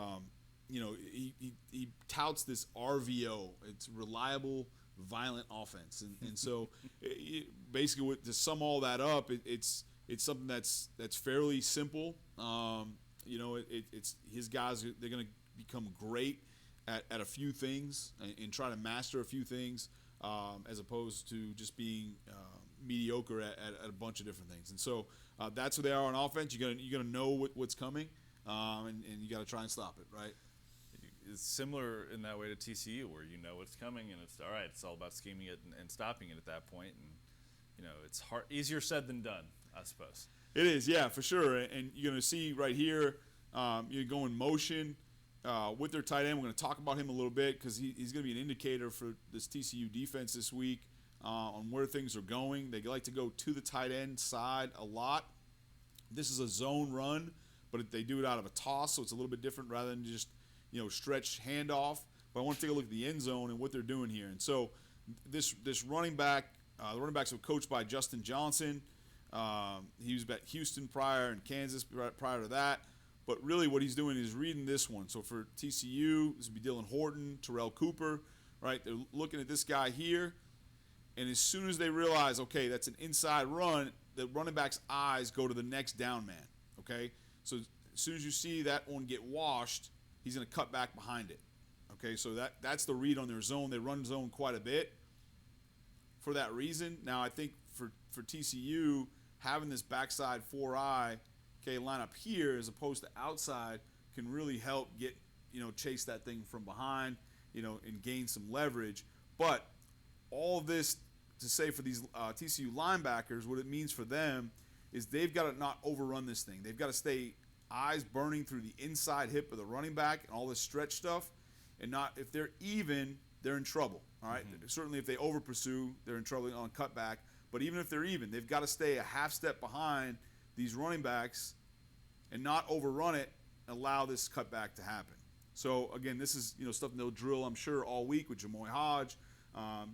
he touts this RVO. It's reliable, violent offense, and so basically to sum all that up, it's something that's fairly simple. It's his guys, they're going to become great at a few things and try to master a few things. As opposed to just being mediocre at a bunch of different things. And so that's who they are on offense. You're gonna know what's coming, and you got to try and stop it, right? It's similar in that way to TCU, where you know what's coming, and it's all right. It's all about scheming it and stopping it at that point. And it's easier said than done, I suppose. It is, yeah, for sure. And you're gonna see right here, you go in motion. With their tight end, we're going to talk about him a little bit because he's going to be an indicator for this TCU defense this week on where things are going. They like to go to the tight end side a lot. This is a zone run, but they do it out of a toss, so it's a little bit different rather than just stretch handoff. But I want to take a look at the end zone and what they're doing here. And so this running back, the running backs were coached by Justin Johnson. He was at Houston prior and Kansas prior to that. But really what he's doing is reading this one. So for TCU, this would be Dylan Horton, Terrell Cooper, right? They're looking at this guy here. And as soon as they realize, okay, that's an inside run, the running back's eyes go to the next down man, okay? So as soon as you see that one get washed, he's going to cut back behind it, okay? So that's the read on their zone. They run zone quite a bit for that reason. Now I think for TCU, having this backside 4-eye, line up here as opposed to outside can really help get, chase that thing from behind, and gain some leverage. But all this to say for these TCU linebackers, what it means for them is they've got to not overrun this thing. They've got to stay eyes burning through the inside hip of the running back and all this stretch stuff, and not, if they're even, they're in trouble. All right. Mm-hmm. Certainly if they over pursue, they're in trouble on cutback. But even if they're even, they've got to stay a half step behind these running backs and not overrun it and allow this cutback to happen. So, again, this is stuff they'll drill, I'm sure, all week with Jamoy Hodge,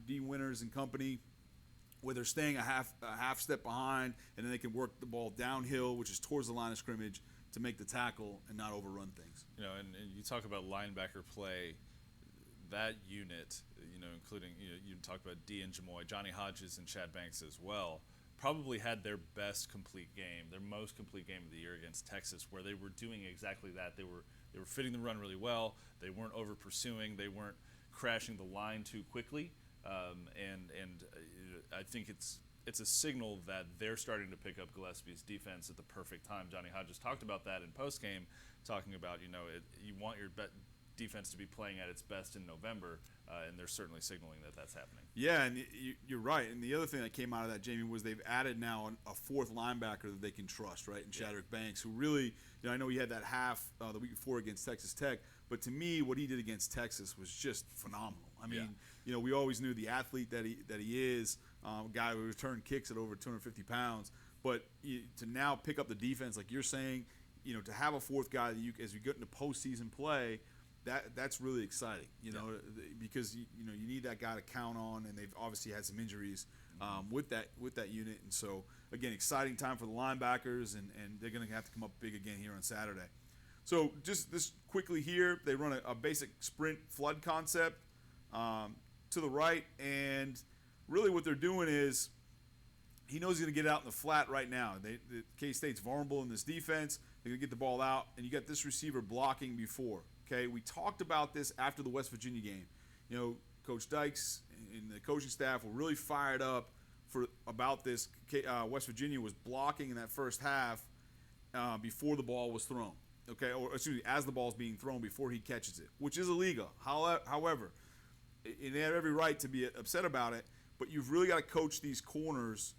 Dean Winters and company, where they're staying a half step behind, and then they can work the ball downhill, which is towards the line of scrimmage, to make the tackle and not overrun things. And you talk about linebacker play, that unit, including, you talked about D and Jamoy, Johnny Hodges and Chad Banks as well, probably had their best complete game, their most complete game of the year against Texas, where they were doing exactly that. They were fitting the run really well. They weren't over pursuing. They weren't crashing the line too quickly. And I think it's a signal that they're starting to pick up Gillespie's defense at the perfect time. Johnny Hodges talked about that in postgame, talking about you want your defense to be playing at its best in November. and they're certainly signaling that that's happening. Yeah, and you're right. And the other thing that came out of that, Jamie, was they've added now a fourth linebacker that they can trust, right, in Shadrack Banks, who really, I know he had that half the week before against Texas Tech, but to me, what he did against Texas was just phenomenal. I mean, we always knew the athlete that he is, a guy who returned kicks at over 250 pounds, but to now pick up the defense, like you're saying, to have a fourth guy that as you get into postseason play, that's really exciting, because you need that guy to count on, and they've obviously had some injuries with that unit, and so again, exciting time for the linebackers, and they're going to have to come up big again here on Saturday. So just this quickly here, they run a basic sprint flood concept to the right, and really what they're doing is he knows he's going to get out in the flat right now. K-State's vulnerable in this defense. They're going to get the ball out, and you got this receiver blocking before. Okay, we talked about this after the West Virginia game. Coach Dykes and the coaching staff were really fired up about this. West Virginia was blocking in that first half before the ball was thrown. Okay, or excuse me, as the ball's being thrown before he catches it, which is illegal. However, they have every right to be upset about it, but you've really got to coach these corners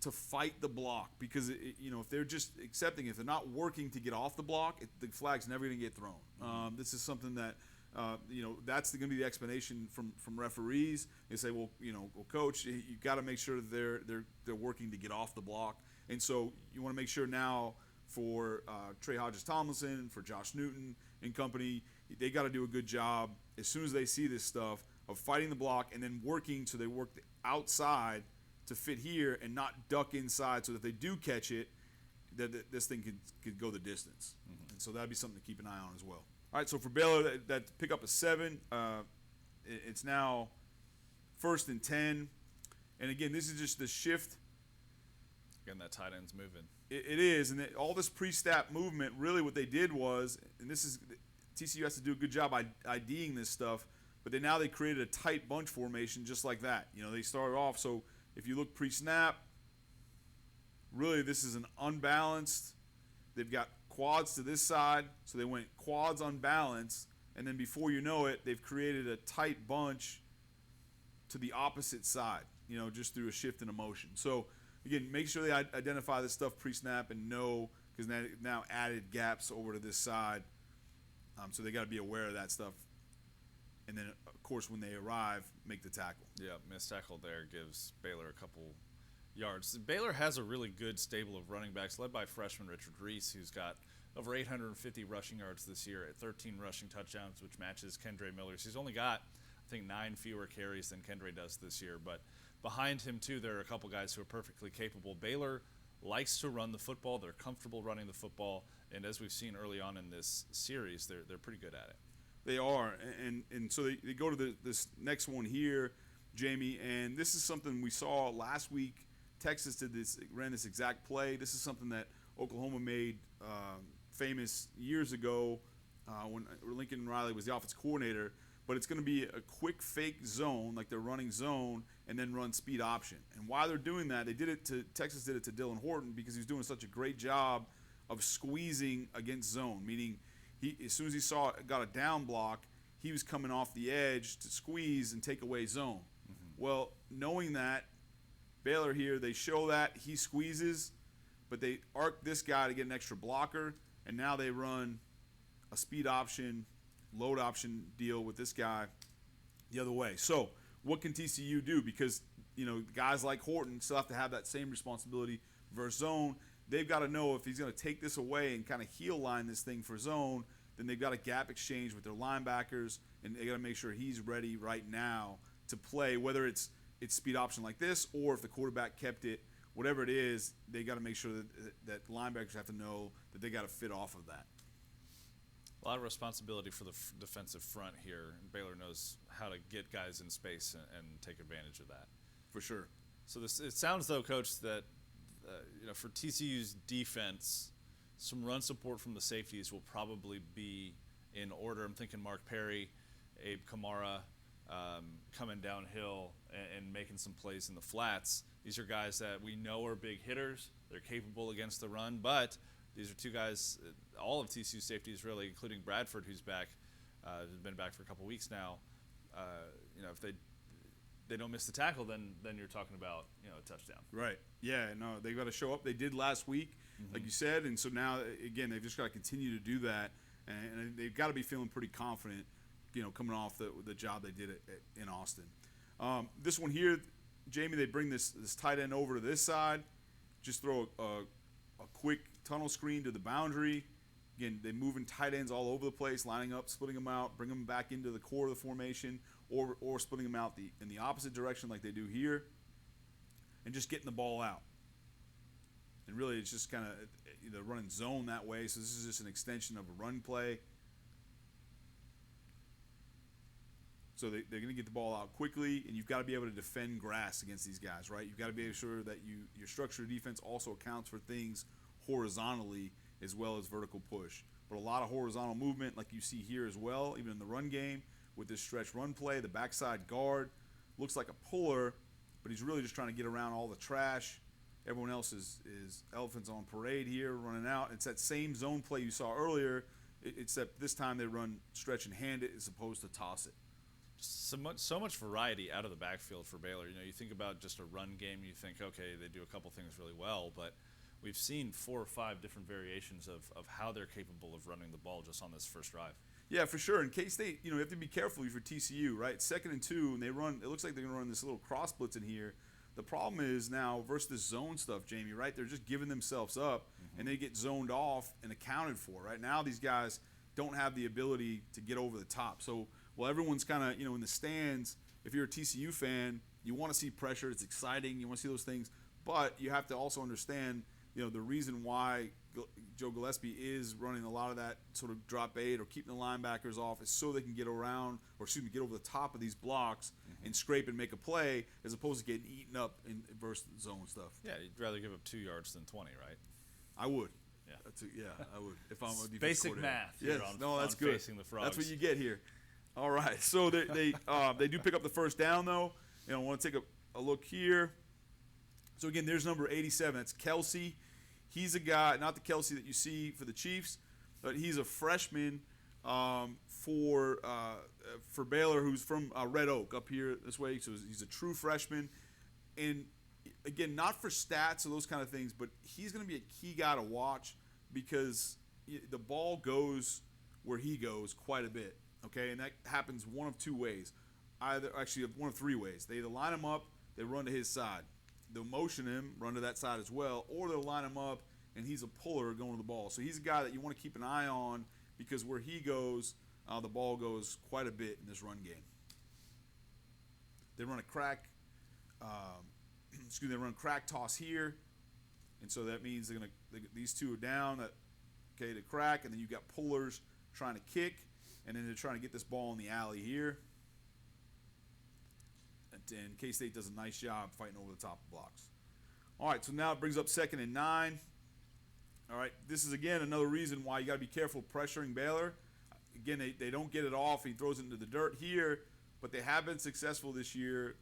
to fight the block, because if they're just accepting, if they're not working to get off the block, the flag's never going to get thrown. This is something that that's going to be the explanation from referees. They say, well, coach, you got to make sure that they're working to get off the block, and so you want to make sure now for Trey Hodges-Tomlinson, for Josh Newton and company, they got to do a good job as soon as they see this stuff of fighting the block and then working so they work the outside to fit here and not duck inside, so that if they do catch it, that this thing could go the distance. And so that'd be something to keep an eye on as well. All right, so for Baylor, that pick up a 7. It's now 1st and 10. And again, this is just the shift. Again, that tight end's moving. It is, and all this pre-snap movement, really what they did was, and this is, TCU has to do a good job IDing this stuff, but they created a tight bunch formation just like that. They started off, so if you look pre-snap, really this is an unbalanced. They've got quads to this side, so they went quads unbalanced, and then before you know it, they've created a tight bunch to the opposite side, just through a shift in motion. So, again, make sure they identify this stuff pre-snap and know, because now added gaps over to this side, so they got to be aware of that stuff. And then, of course, when they arrive, make the tackle. Yeah, missed tackle there gives Baylor a couple yards. Baylor has a really good stable of running backs, led by freshman Richard Reese, who's got over 850 rushing yards this year at 13 rushing touchdowns, which matches Kendre Miller's. He's only got, I think, 9 fewer carries than Kendre does this year. But behind him, too, there are a couple guys who are perfectly capable. Baylor likes to run the football. They're comfortable running the football. And as we've seen early on in this series, they're pretty good at it. They are, and so they go to this next one here, Jamie, and this is something we saw last week. Texas ran this exact play. This is something that Oklahoma made famous years ago when Lincoln Riley was the offensive coordinator. But it's going to be a quick fake zone, like they're running zone, and then run speed option. And why they're doing that, Texas did it to Dylan Horton because he was doing such a great job of squeezing against zone, meaning as soon as he got a down block, he was coming off the edge to squeeze and take away zone. Well, knowing that, Baylor here, they show that he squeezes, but they arc this guy to get an extra blocker, and now they run a speed option, load option deal with this guy the other way. So what can TCU do? Because guys like Horton still have to have that same responsibility versus zone. They've got to know if he's going to take this away and kind of heel line this thing for zone, then they've got a gap exchange with their linebackers, and they got to make sure he's ready right now to play, whether it's speed option like this or if the quarterback kept it, whatever it is, they got to make sure that linebackers have to know that they got to fit off of that. A lot of responsibility for the defensive front here. Baylor knows how to get guys in space and take advantage of that. For sure. So it sounds, though, Coach, that for TCU's defense, some run support from the safeties will probably be in order. I'm thinking Mark Perry, Abe Kamara, coming downhill and making some plays in the flats. These are guys that we know are big hitters. They're capable against the run, but these are two guys, all of TCU safeties really, including Bradford, who's back, has been back for a couple weeks now. if they don't miss the tackle, then you're talking about a touchdown. Right. Yeah. No, they got to show up. They did last week, like you said, and so now again they've just got to continue to do that, and they've got to be feeling pretty confident, coming off the job they did in Austin. This one here, Jamie, they bring this tight end over to this side, just throw a quick tunnel screen to the boundary. Again, they're moving tight ends all over the place, lining up, splitting them out, bring them back into the core of the formation, or splitting them out in the opposite direction like they do here, and just getting the ball out. And really, it's just kind of running zone that way. So this is just an extension of a run play. So they're going to get the ball out quickly, and you've got to be able to defend grass against these guys, right? You've got to be sure that your structured defense also accounts for things horizontally as well as vertical push. But a lot of horizontal movement like you see here as well, even in the run game with this stretch run play. The backside guard looks like a puller, but he's really just trying to get around all the trash. Everyone else is elephants on parade here running out. It's that same zone play you saw earlier, except this time they run stretch and hand it as opposed to toss it. So much variety out of the backfield for Baylor. You think about just a run game, you think, okay, they do a couple things really well, but we've seen 4 or 5 different variations of how they're capable of running the ball just on this first drive. Yeah, for sure. In K-State, you have to be careful for TCU, right? 2nd and 2, and they run. It looks like they're going to run this little cross blitz in here. The problem is now versus this zone stuff, Jamie, right? They're just giving themselves up, and they get zoned off and accounted for. Right now, these guys don't have the ability to get over the top. So while everyone's kind of in the stands, if you're a TCU fan, you want to see pressure. It's exciting. You want to see those things, but you have to also understand the reason why Joe Gillespie is running a lot of that sort of drop 8 or keeping the linebackers off is so they can get around, or get over the top of these blocks and scrape and make a play, as opposed to getting eaten up in versus zone stuff. Yeah, you'd rather give up 2 yards than 20, right? I would. Yeah, I would. If I'm a defensive basic coordinator. math. Yes, that's good. Facing the Frogs. That's what you get here. All right, so they do pick up the first down though. I want to take a look here. So again, there's number 87. That's Kelsey. He's a guy, not the Kelsey that you see for the Chiefs, but he's a freshman for Baylor, who's from Red Oak up here this way. So he's a true freshman, and again, not for stats or those kind of things, but he's going to be a key guy to watch because the ball goes where he goes quite a bit. Okay, and that happens one of 2 ways. One of 3 ways. They either line him up, they run to his side. They'll motion him, run to that side as well, or they'll line him up, and he's a puller going to the ball. So he's a guy that you want to keep an eye on because where he goes, the ball goes quite a bit in this run game. They run a crack, they run crack toss here, and so that means these 2 are down. To crack, and then you've got pullers trying to kick, and then they're trying to get this ball in the alley here. And K-State does a nice job fighting over the top of blocks. All right, so now it brings up 2nd and 9. All right, this is, again, another reason why you got to be careful pressuring Baylor. Again, they don't get it off. He throws it into the dirt here, but they have been successful this year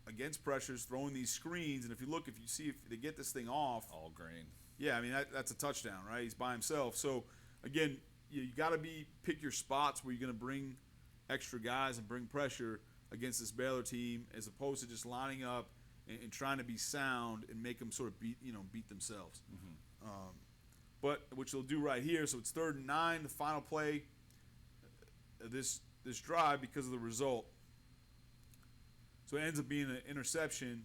against pressures, throwing these screens. And if you see if they get this thing off. All green. Yeah, I mean, that's a touchdown, right? He's by himself. So, again, you got to pick your spots where you're going to bring extra guys and bring pressure against this Baylor team, as opposed to just lining up and trying to be sound and make them sort of beat themselves. But which they'll do right here. So it's 3rd and 9, the final play of this drive because of the result. So it ends up being an interception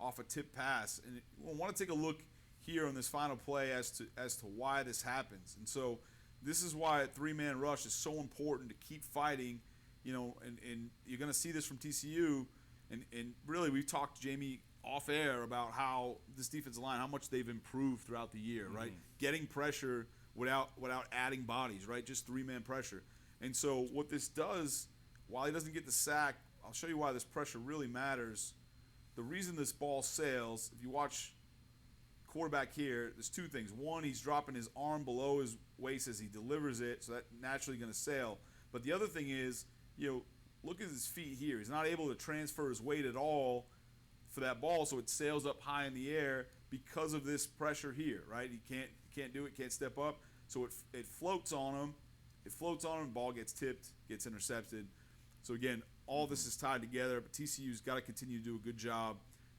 off a tip pass, and we'll want to take a look here on this final play as to why this happens. And so this is why a 3-man rush is so important to keep fighting. And you're going to see this from TCU, and really we've talked, Jamie, off air about how this defensive line, how much they've improved throughout the year, right? Getting pressure without adding bodies, right? Just 3-man pressure. And so what this does, while he doesn't get the sack, I'll show you why this pressure really matters. The reason this ball sails, if you watch quarterback here, there's 2 things. One, he's dropping his arm below his waist as he delivers it, so that's naturally going to sail. But the other thing is, look at his feet here. He's not able to transfer his weight at all for that ball, so it sails up high in the air because of this pressure here, right? He can't do it, can't step up, so it floats on him. Ball gets tipped, gets intercepted. So again, all this is tied together, but TCU's got to continue to do a good job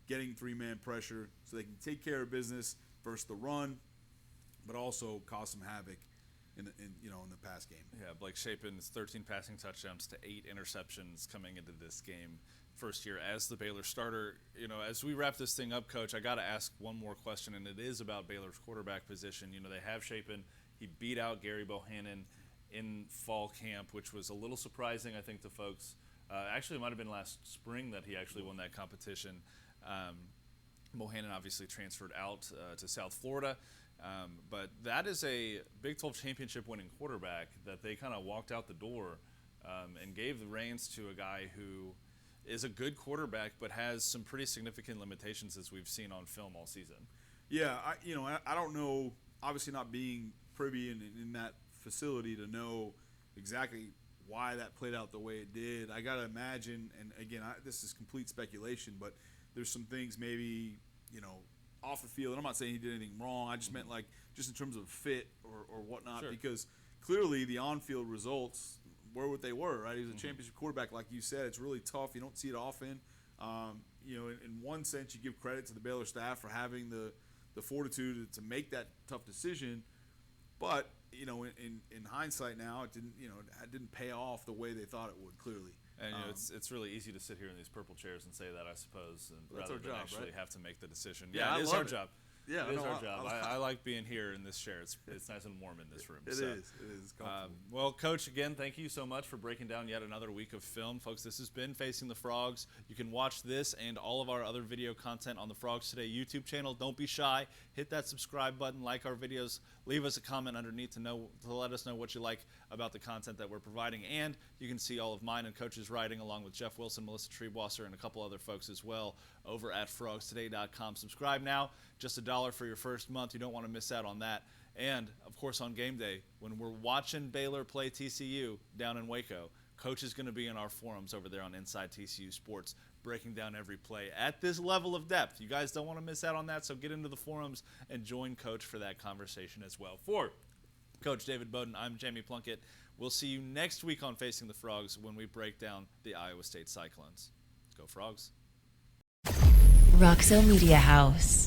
getting three-man pressure so they can take care of business versus the run, but also cause some havoc in the pass game. Yeah, Blake Shapen's 13 passing touchdowns to 8 interceptions coming into this game, first year as the Baylor starter. As we wrap this thing up, Coach, I got to ask one more question, and it is about Baylor's quarterback position. They have Shapen. He beat out Gary Bohannon in fall camp, which was a little surprising, I think, to folks. Actually, it might have been last spring that he actually won that competition. Bohannon obviously transferred out to South Florida. But that is a Big 12 championship winning quarterback that they kind of walked out the door and gave the reins to a guy who is a good quarterback but has some pretty significant limitations, as we've seen on film all season. Yeah, I don't know, obviously not being privy in that facility to know exactly why that played out the way it did. I got to imagine, and again, this is complete speculation, but there's some things maybe, off the field. And I'm not saying he did anything wrong. I just meant just in terms of fit or whatnot, Sure. Because clearly the on-field results were what they were, right? He was a championship quarterback, like you said. It's really tough. You don't see it often. In one sense, you give credit to the Baylor staff for having the fortitude to make that tough decision. But, in hindsight now, it didn't pay off the way they thought it would, clearly. And it's really easy to sit here in these purple chairs and say that, I suppose, and That's rather our than job, actually right? have to make the decision. Yeah, it I is love our it. job. Yeah, it is no, our job. I like being here in this chair. It's nice and warm in this room. It is. It is comfortable. Well, Coach, again, thank you so much for breaking down yet another week of film. Folks, this has been Facing the Frogs. You can watch this and all of our other video content on the Frogs Today YouTube channel. Don't be shy. Hit that subscribe button, like our videos, leave us a comment underneath to let us know what you like about the content that we're providing. And you can see all of mine and Coach's writing along with Jeff Wilson, Melissa Treebwasser, and a couple other folks as well over at frogstoday.com. Subscribe now, just $1 for your first month. You don't want to miss out on that. And, of course, on game day, when we're watching Baylor play TCU down in Waco, Coach is going to be in our forums over there on Inside TCU Sports, breaking down every play at this level of depth. You guys don't want to miss out on that, so get into the forums and join Coach for that conversation as well. For Coach David Beaudin, I'm Jamie Plunkett. We'll see you next week on Facing the Frogs when we break down the Iowa State Cyclones. Go Frogs. Roxo Media House.